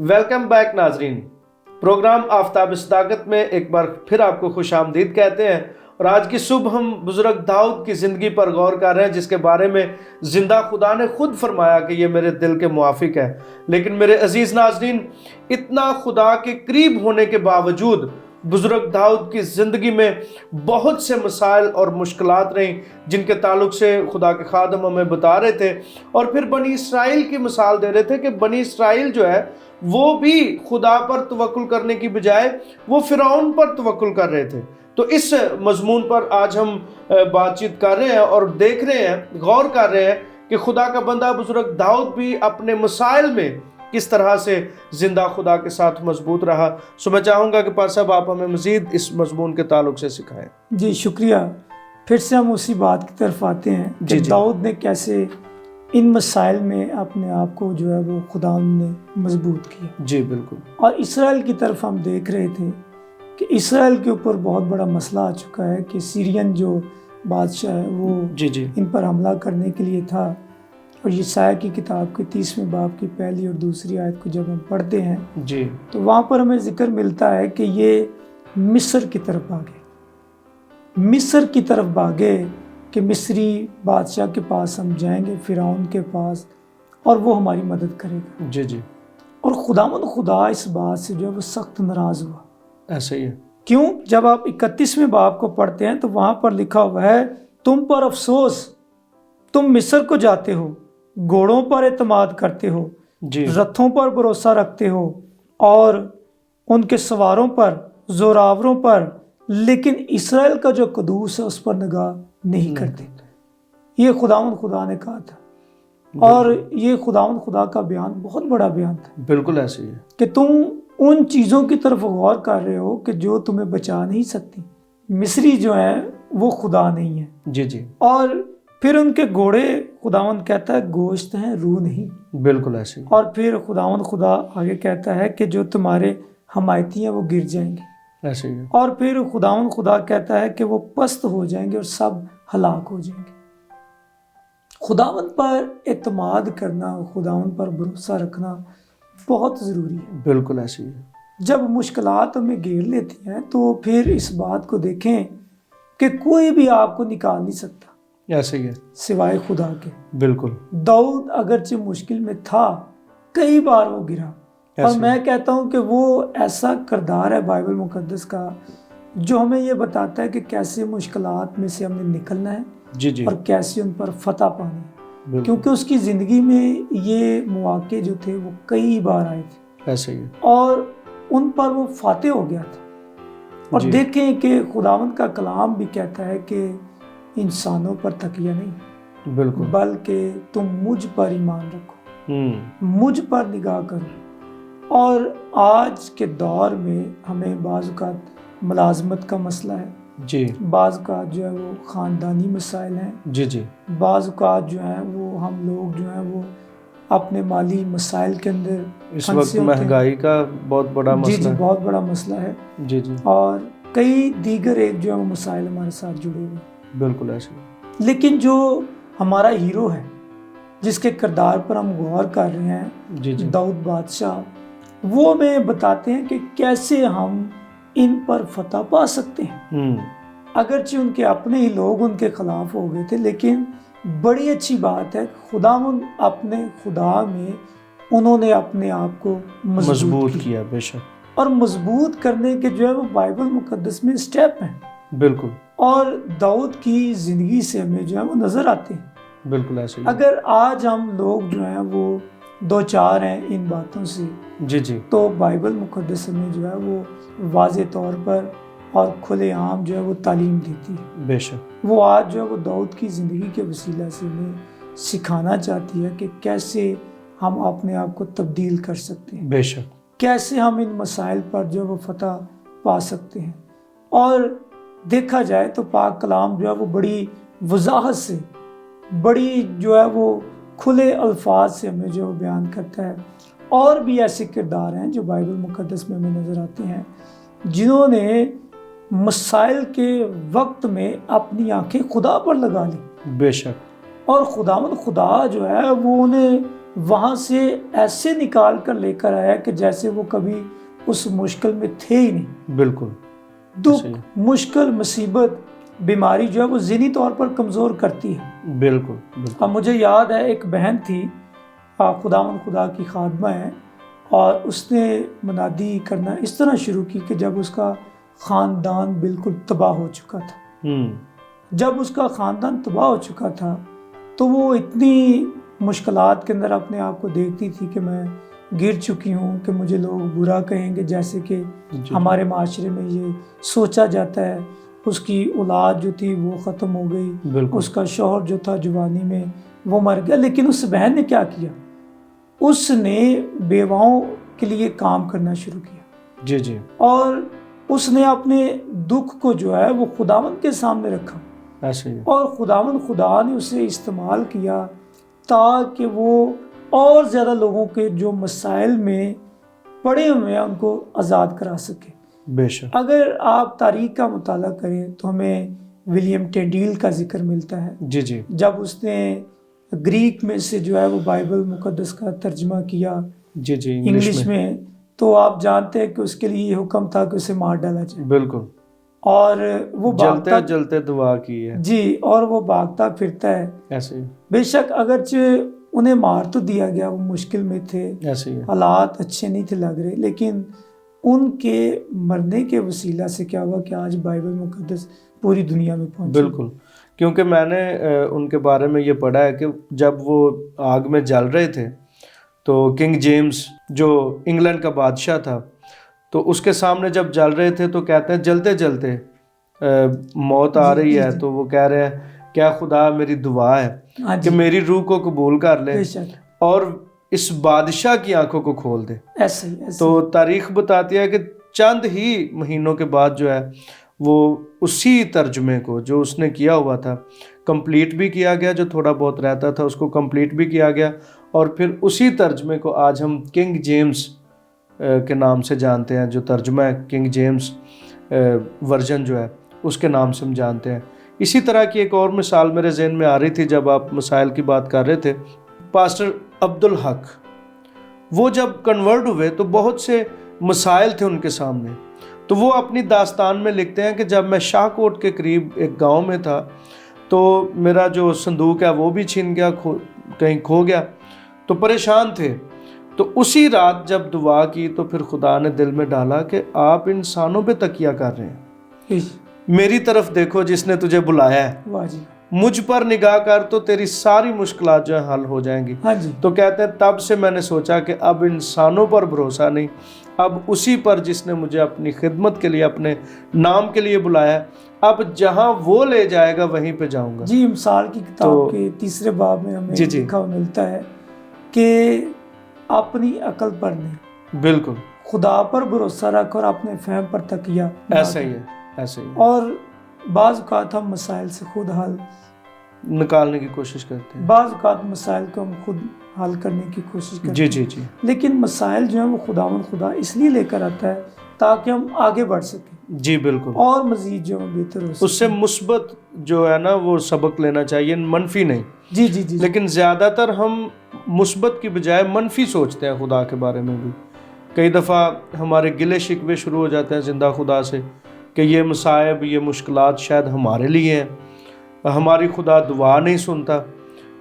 Welcome back ناظرین، programme آفتاب صداقت میں ایک بار پھر آپ کو خوش آمدید کہتے ہیں۔ اور آج کی صبح ہم بزرگ داؤد کی زندگی پر غور کر رہے ہیں، جس کے بارے میں زندہ خدا نے خود فرمایا کہ یہ میرے دل کے موافق ہے۔ لیکن میرے عزیز ناظرین، اتنا خدا کے قریب ہونے کے باوجود بزرگ داؤد کی زندگی میں بہت سے مسائل اور مشکلات رہیں، جن کے تعلق سے خدا کے خادم ہمیں بتا رہے تھے، اور پھر بنی اسرائیل کی مثال دے رہے تھے کہ بنی اسرائیل جو ہے وہ بھی خدا پر توکل کرنے کی بجائے وہ فرعون پر توکل کر رہے تھے۔ تو اس مضمون پر آج ہم بات چیت کر رہے ہیں اور دیکھ رہے ہیں، غور کر رہے ہیں کہ خدا کا بندہ بزرگ داؤد بھی اپنے مسائل میں کس طرح سے زندہ خدا کے ساتھ مضبوط رہا۔ سو میں چاہوں گا کہ پار صاحب آپ ہمیں مزید اس مضمون کے تعلق سے سکھائیں۔ جی شکریہ۔ پھر سے ہم اسی بات کی طرف آتے ہیں کہ داؤد نے کیسے ان مسائل میں اپنے آپ کو جو ہے وہ خدا نے مضبوط کیا۔ جی بالکل۔ اور اسرائیل کی طرف ہم دیکھ رہے تھے کہ اسرائیل کے اوپر بہت بڑا مسئلہ آ چکا ہے کہ سیرین جو بادشاہ ہے وہ ان پر حملہ کرنے کے لیے تھا۔ اور یسعیاہ کی کتاب کے 30ویں باب کی پہلی اور دوسری آیت کو جب ہم پڑھتے ہیں تو وہاں پر ہمیں ذکر ملتا ہے کہ یہ مصر کی طرف بھاگے، مصر کی طرف بھاگے کہ مصری بادشاہ کے پاس ہم جائیں گے، فرعون کے پاس، اور وہ ہماری مدد کرے گا۔ اور خدا اس بات سے جو ہے وہ سخت ناراض ہوا۔ ایسا ہی ہے۔ کیوں؟ جب آپ 31ویں باب کو پڑھتے ہیں تو وہاں پر لکھا ہوا ہے، تم پر افسوس، تم مصر کو جاتے ہو، گھوڑوں پر اعتماد کرتے ہو، رتھوں پر بھروسہ رکھتے ہو اور ان کے سواروں پر، زوراوروں پر، لیکن اسرائیل کا جو قدوس ہے اس پر نگاہ نہیں کرتے۔ یہ خدا نے کہا تھا، اور یہ خدا کا بیان بہت بڑا بیان تھا۔ بالکل ایسے ہی ہے کہ تم ان چیزوں کی طرف غور کر رہے ہو کہ جو تمہیں بچا نہیں سکتی۔ مصری جو ہیں وہ خدا نہیں ہے۔ اور پھر ان کے گھوڑے خداوند کہتا ہے گوشت ہیں، روح نہیں۔ بالکل ایسے ہی۔ اور پھر خدا آگے کہتا ہے کہ جو تمہارے حمایتی ہیں وہ گر جائیں گے۔ ایسے ہی ہے۔ اور پھر خدا کہتا ہے کہ وہ پست ہو جائیں گے اور سب ہلاک ہو جائیں گے۔ خداوند پر اعتماد کرنا، خداوند پر بھروسہ رکھنا بہت ضروری ہے۔ بالکل ایسے ہی ہے۔ جب مشکلات ہمیں گھیر لیتی ہیں تو پھر اس بات کو دیکھیں کہ کوئی بھی آپ کو نکال نہیں سکتا ایسے ہی ہے سوائے خدا کے۔ بالکل۔ داؤد اگرچہ مشکل میں تھا، کئی بار وہ گرا، اور میں کہتا ہوں کہ وہ ایسا کردار ہے بائبل مقدس کا جو ہمیں یہ بتاتا ہے کہ کیسے مشکلات میں سے ہم نے نکلنا ہے اور کیسے ان پر فتح پانی ہے، کیونکہ اس کی زندگی میں یہ مواقع جو تھے وہ کئی بار آئے تھے۔ ایسے ہی ہے۔ اور ان پر وہ فاتح ہو گیا تھا۔ اور دیکھیں کہ خداوند کا کلام بھی کہتا ہے کہ انسانوں پر تکیہ نہیں، بالکل، بلکہ تم مجھ پر ایمان رکھو، مجھ پر نگاہ کرو۔ اور آج کے دور میں ہمیں بعض اوقات ملازمت کا مسئلہ ہے، بعض اوقات جو ہے وہ خاندانی مسائل ہیں، بعض اوقات جو ہیں وہ ہم لوگ جو ہیں وہ اپنے مالی مسائل کے اندر، اس وقت مہنگائی کا بہت بڑا مسئلہ ہے، بہت بڑا مسئلہ ہے، اور کئی دیگر ایک جو ہے وہ مسائل ہمارے ساتھ جڑے ہوئے۔ بالکل ایسے۔ لیکن جو ہمارا ہیرو ہے، جس کے کردار پر ہم غور کر رہے ہیں، داؤد بادشاہ، وہ ہمیں بتاتے ہیں کہ کیسے ہم ان پر فتح پا سکتے ہیں۔ اگرچہ ان کے اپنے ہی لوگ ان کے خلاف ہو گئے تھے، لیکن بڑی اچھی بات ہے، اپنے خدا میں انہوں نے اپنے آپ کو مضبوط کیا۔ بے شک۔ اور مضبوط کرنے کے جو ہے وہ بائبل مقدس میں سٹیپ ہیں۔ بالکل۔ اور داؤد کی زندگی سے ہمیں جو ہے وہ نظر آتے ہیں۔ بالکل ایسے ہی۔ اگر آج ہم لوگ جو ہیں وہ دو چار ہیں ان باتوں سے، تو بائبل مقدس ہمیں جو ہے وہ واضح طور پر اور کھلے عام جو ہے وہ تعلیم دیتی ہے۔ بے شک۔ وہ آج جو ہے وہ داؤد کی زندگی کے وسیلہ سے ہمیں سکھانا چاہتی ہے کہ کیسے ہم اپنے آپ کو تبدیل کر سکتے ہیں، بے شک، کیسے ہم ان مسائل پر جو ہے وہ فتح پا سکتے ہیں۔ اور دیکھا جائے تو پاک کلام جو ہے وہ بڑی وضاحت سے، بڑی جو ہے وہ کھلے الفاظ سے ہمیں جو بیان کرتا ہے۔ اور بھی ایسے کردار ہیں جو بائبل مقدس میں ہمیں نظر آتے ہیں، جنہوں نے مسائل کے وقت میں اپنی آنکھیں خدا پر لگا لی۔ بے شک۔ اور خدا جو ہے وہ انہیں وہاں سے ایسے نکال کر لے کر آیا کہ جیسے وہ کبھی اس مشکل میں تھے ہی نہیں۔ بالکل دکھ، مشکل، مصیبت، بیماری جو ہے وہ ذہنی طور پر کمزور کرتی ہے۔ بالکل۔ اب مجھے یاد ہے ایک بہن تھی، خدا کی خادمہ ہے، اور اس نے منادی کرنا اس طرح شروع کی کہ جب اس کا خاندان بالکل تباہ ہو چکا تھا، جب اس کا خاندان تباہ ہو چکا تھا تو وہ اتنی مشکلات کے اندر اپنے آپ کو دیکھتی تھی کہ میں گر چکی ہوں، کہ مجھے لوگ برا کہیں گے، جیسے کہ ہمارے معاشرے میں یہ سوچا جاتا ہے۔ اس کی اولاد جو تھی وہ ختم ہو گئی، اس کا شوہر جو تھا جوانی میں وہ مر گیا، لیکن اس بہن نے کیا کیا؟ اس نے بیواؤں کے لیے کام کرنا شروع کیا، اور اس نے اپنے دکھ کو جو ہے وہ خداوند کے سامنے رکھا، اور خدا نے اسے استعمال کیا تاکہ وہ اور زیادہ لوگوں کے جو مسائل میں پڑے ہوئے ہیں ان کو آزاد کرا سکے۔ بے شک۔ اگر آپ تاریخ کا مطالعہ کریں تو ہمیں ولیم ٹینڈیل کا ذکر ملتا ہے، جب اس نے گریک میں سے جو ہے وہ بائبل مقدس کا ترجمہ کیا انگلش میں، تو آپ جانتے ہیں کہ اس کے لیے یہ حکم تھا کہ اسے مار ڈالا جائے۔ بالکل۔ اور وہ جلتے دعا کی ہے، اور وہ بھاگتا پھرتا ہے ایسے۔ بے شک اگرچہ انہیں مار تو دیا گیا، وہ مشکل میں تھے، حالات اچھے نہیں تھے لگ رہے، لیکن ان کے مرنے کے وسیلہ سے کیا ہوا کہ آج بائبل مقدس پوری دنیا میں پہنچی۔ بالکل، کیونکہ میں نے ان کے بارے میں یہ پڑھا ہے کہ جب وہ آگ میں جل رہے تھے تو کنگ جیمز جو انگلینڈ کا بادشاہ تھا، تو اس کے سامنے جب جل رہے تھے تو کہتے ہیں جلتے جلتے موت آ رہی ہے، تو وہ کہہ رہے ہیں کیا خدا میری دعا ہے کہ میری روح کو قبول کر لے اور اس بادشاہ کی آنکھوں کو کھول دے۔ تو تاریخ بتاتی ہے کہ چند ہی مہینوں کے بعد جو ہے وہ اسی ترجمے کو جو اس نے کیا ہوا تھا کمپلیٹ بھی کیا گیا، جو تھوڑا بہت رہتا تھا اس کو کمپلیٹ بھی کیا گیا، اور پھر اسی ترجمے کو آج ہم کنگ جیمز کے نام سے جانتے ہیں، جو ترجمہ ہے کنگ جیمز ورژن جو ہے اس کے نام سے ہم جانتے ہیں۔ اسی طرح کی ایک اور مثال میرے ذہن میں آ رہی تھی جب آپ مسائل کی بات کر رہے تھے۔ پاسٹر عبدالحق وہ جب کنورٹ ہوئے تو بہت سے مسائل تھے ان کے سامنے، تو وہ اپنی داستان میں لکھتے ہیں کہ جب میں شاہ کوٹ کے قریب ایک گاؤں میں تھا تو میرا جو صندوق ہے وہ بھی چھن گیا، کہیں کھو گیا، تو پریشان تھے۔ تو اسی رات جب دعا کی تو پھر خدا نے دل میں ڈالا کہ آپ انسانوں پہ تکیہ کر رہے ہیں، میری طرف دیکھو جس نے تجھے بلایا ہے، مجھ پر نگاہ کر تو تیری ساری مشکلات جو ہیں حل ہو جائیں گی۔ تو کہتے ہیں تب سے میں نے سوچا کہ اب انسانوں پر بھروسہ نہیں، اب اسی پر جس نے مجھے اپنی خدمت کے لیے، اپنے نام کے لیے بلایا، اب جہاں وہ لے جائے گا وہیں پہ جاؤں گا۔ مثال کی کتاب کے 3 باب میں ہمیں لکھا ملتا ہے کہ اپنی عقل پر نہیں، بالکل خدا پر بھروسہ رکھ اور اپنے فہم پر تکیہ۔ ایسا ہی ہے۔ اور بعض اوقات ہم مسائل سے خود حل نکالنے کی کوشش کرتے ہیں، بعض اوقات مسائل کو ہم خود حل کرنے کی کوشش کرتے ہیں، لیکن مسائل جو ہیں وہ خدا اس لیے لے کر آتا ہے تاکہ ہم آگے بڑھ سکیں، بالکل، اور مزید جو بہتر ہو سکے۔ اس سے مثبت جو ہے نا وہ سبق لینا چاہیے، منفی نہیں۔ لیکن زیادہ تر ہم مثبت کی بجائے منفی سوچتے ہیں خدا کے بارے میں بھی۔ کئی دفعہ ہمارے گلے شکوے شروع ہو جاتے ہیں زندہ خدا سے کہ یہ مصائب، یہ مشکلات شاید ہمارے لیے ہیں، ہماری خدا دعا نہیں سنتا۔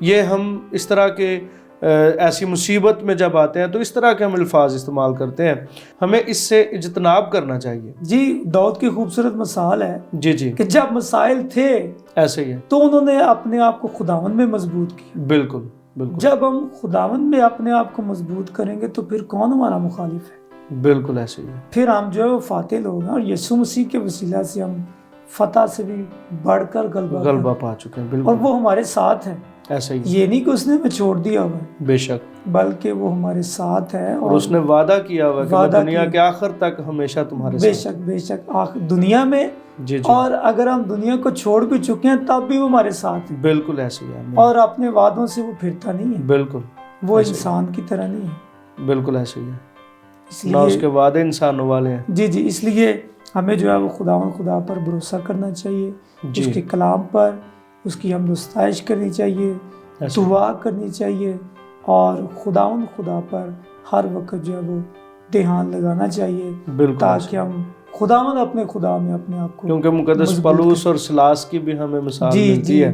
یہ ہم اس طرح کے ایسی مصیبت میں جب آتے ہیں تو اس طرح کے ہم الفاظ استعمال کرتے ہیں، ہمیں اس سے اجتناب کرنا چاہیے۔ داؤد کی خوبصورت مثال ہے کہ جب مسائل تھے ایسے ہی ہے تو انہوں نے اپنے آپ کو خداوند میں مضبوط کیا۔ بالکل بالکل، جب ہم خداوند میں اپنے آپ کو مضبوط کریں گے تو پھر کون ہمارا مخالف ہے؟ بالکل ایسے ہی ہے۔ پھر ہم جو ہے وہ فاتح لوگ ہیں، اور یسوع مسیح کے وسیلہ سے ہم فتح سے بھی بڑھ کر غلبہ پا چکے ہیں، اور وہ ہمارے ساتھ ہے۔ ایسا ہی، یہ نہیں کہ اس نے ہمیں چھوڑ دیا ہوا ہے، بے شک، بلکہ وہ ہمارے ساتھ ہے، اور اس نے وعدہ کیا ہوا کہ میں دنیا کے آخر تک ہمیشہ تمہارے ساتھ۔ بے شک دنیا میں، اور اگر ہم دنیا کو چھوڑ بھی چکے ہیں تب بھی وہ ہمارے ساتھ ہے۔ بالکل ایسے ہی ہے، اور اپنے وعدوں سے وہ پھرتا نہیں ہے۔ بالکل، وہ انسان کی طرح نہیں ہے۔ بالکل ایسے ہی ہے، نہ اس کے وعدے انسانوں والے ہیں۔ اس لیے ہمیں جو ہے وہ خدا پر بھروسہ کرنا چاہیے، اس کے کلام پر اس کی حمد و ستائش کرنی چاہیے، دعا کرنی چاہیے، اور خدا پر ہر وقت جو ہے وہ دھیان لگانا چاہیے، تاکہ ہم خداوند اپنے خدا میں اپنے آپ کو، کیونکہ مقدس پولس اور سلاس کی بھی ہمیں مثال ملتی ہے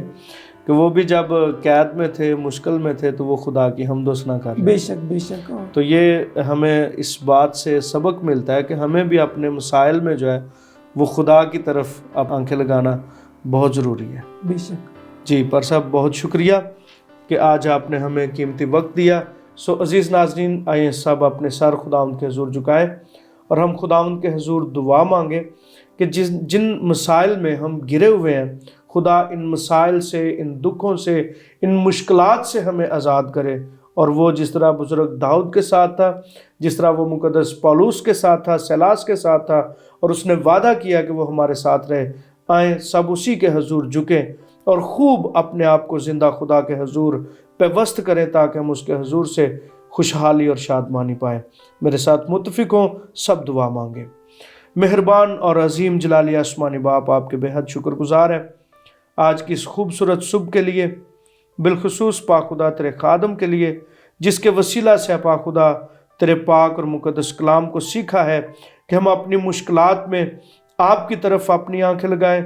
کہ وہ بھی جب قید میں تھے، مشکل میں تھے، تو وہ خدا کی حمد و ثنا کر رہے ہیں۔ بے شک تو یہ ہمیں اس بات سے سبق ملتا ہے کہ ہمیں بھی اپنے مسائل میں جو ہے وہ خدا کی طرف آنکھیں لگانا بہت ضروری ہے۔ بے شک جی پر صاحب، بہت شکریہ کہ آج آپ نے ہمیں قیمتی وقت دیا۔ سو عزیز ناظرین، آئیں سب اپنے سر خداوند کے حضور جھکائیں اور ہم خداوند کے حضور دعا مانگیں کہ جن مسائل میں ہم گرے ہوئے ہیں، خدا ان مسائل سے، ان دکھوں سے، ان مشکلات سے ہمیں آزاد کرے، اور وہ جس طرح بزرگ داؤد کے ساتھ تھا، جس طرح وہ مقدس پولس کے ساتھ تھا، سیلاس کے ساتھ تھا، اور اس نے وعدہ کیا کہ وہ ہمارے ساتھ رہے، آئیں سب اسی کے حضور جھکیں اور خوب اپنے آپ کو زندہ خدا کے حضور پیوست کریں، تاکہ ہم اس کے حضور سے خوشحالی اور شادمانی پائیں۔ میرے ساتھ متفق ہوں، سب دعا مانگیں۔ مہربان اور عظیم جلالی آسمانی باپ، آپ کے بے حد شکر گزار ہیں آج کی اس خوبصورت صبح کے لیے، بالخصوص پاک خدا تیرے خادم کے لیے، جس کے وسیلہ سے پاک خدا تیرے پاک اور مقدس کلام کو سیکھا ہے کہ ہم اپنی مشکلات میں آپ کی طرف اپنی آنکھیں لگائیں،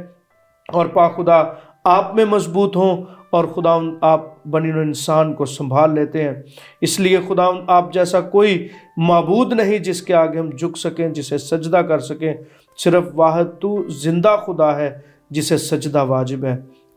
اور پاک خدا آپ میں مضبوط ہوں، اور خداوند آپ بنی نوع انسان کو سنبھال لیتے ہیں۔ اس لیے خداوند آپ جیسا کوئی معبود نہیں جس کے آگے ہم جھک سکیں، جسے سجدہ کر سکیں، صرف واحد تو زندہ خدا ہے جسے سجدہ واجب ہے۔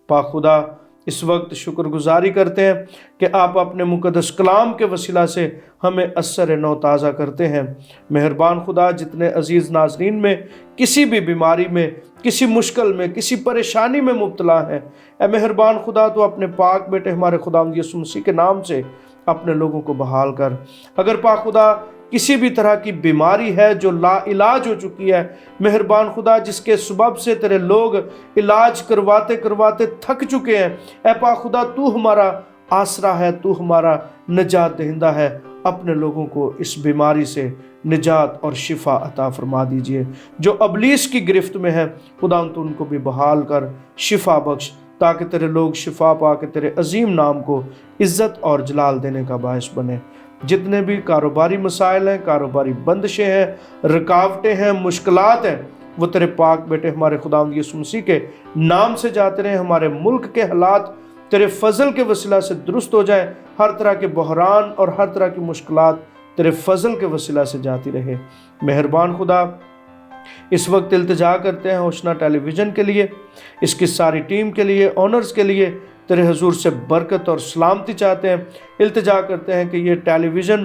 پاک خدا، اس وقت شکر گزاری کرتے ہیں کہ آپ اپنے مقدس کلام کے وسیلہ سے ہمیں اثر نو تازہ کرتے ہیں۔ مہربان خدا، جتنے عزیز ناظرین میں کسی بھی بیماری میں، کسی مشکل میں، کسی پریشانی میں مبتلا ہیں، اے مہربان خدا تو اپنے پاک بیٹے ہمارے خداوند یسوع مسیح کے نام سے اپنے لوگوں کو بحال کر۔ اگر پاک خدا کسی بھی طرح کی بیماری ہے جو لا علاج ہو چکی ہے، مہربان خدا جس کے سبب سے تیرے لوگ علاج کرواتے کرواتے تھک چکے ہیں، اے پاک خدا تو ہمارا آسرا ہے، تو ہمارا نجات دہندہ ہے، اپنے لوگوں کو اس بیماری سے نجات اور شفا عطا فرما دیجئے۔ جو ابلیس کی گرفت میں ہے، خدا تو ان کو بھی بحال کر، شفا بخش، تاکہ تیرے لوگ شفا پا کے تیرے عظیم نام کو عزت اور جلال دینے کا باعث بنے۔ جتنے بھی کاروباری مسائل ہیں، کاروباری بندشیں ہیں، رکاوٹیں ہیں، مشکلات ہیں، وہ تیرے پاک بیٹے ہمارے خداوند یسوع مسیح کے نام سے جاتے رہیں۔ ہمارے ملک کے حالات تیرے فضل کے وسیلہ سے درست ہو جائیں، ہر طرح کے بحران اور ہر طرح کی مشکلات تیرے فضل کے وسیلہ سے جاتی رہے۔ مہربان خدا، اس وقت التجا کرتے ہیں ہوشنا ٹیلی ویژن کے لیے، اس کی ساری ٹیم کے لیے، آنرز کے لیے، تیرے حضور سے برکت اور سلامتی چاہتے ہیں۔ التجا کرتے ہیں کہ یہ ٹیلی ویژن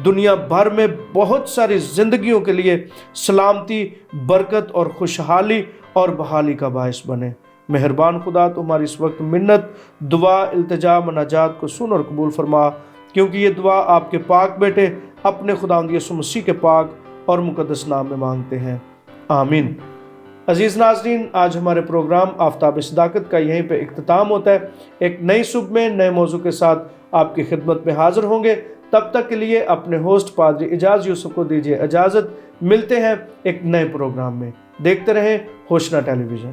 دنیا بھر میں بہت ساری زندگیوں کے لیے سلامتی، برکت اور خوشحالی اور بحالی کا باعث بنے۔ مہربان خدا، تمہاری اس وقت منت، دعا، التجا، مناجات کو سن اور قبول فرما، کیونکہ یہ دعا آپ کے پاک بیٹے اپنے خداوند یسوع مسیح کے پاک اور مقدس نام میں مانگتے ہیں، آمین۔ عزیز ناظرین، آج ہمارے پروگرام آفتاب صداقت کا یہیں پہ اختتام ہوتا ہے۔ ایک نئی صبح میں نئے موضوع کے ساتھ آپ کی خدمت میں حاضر ہوں گے۔ تب تک کے لیے اپنے ہوسٹ پادری اعجاز یوسف کو دیجیے اجازت۔ ملتے ہیں ایک نئے پروگرام میں۔ دیکھتے رہیں ہوشنا ٹیلی ویژن۔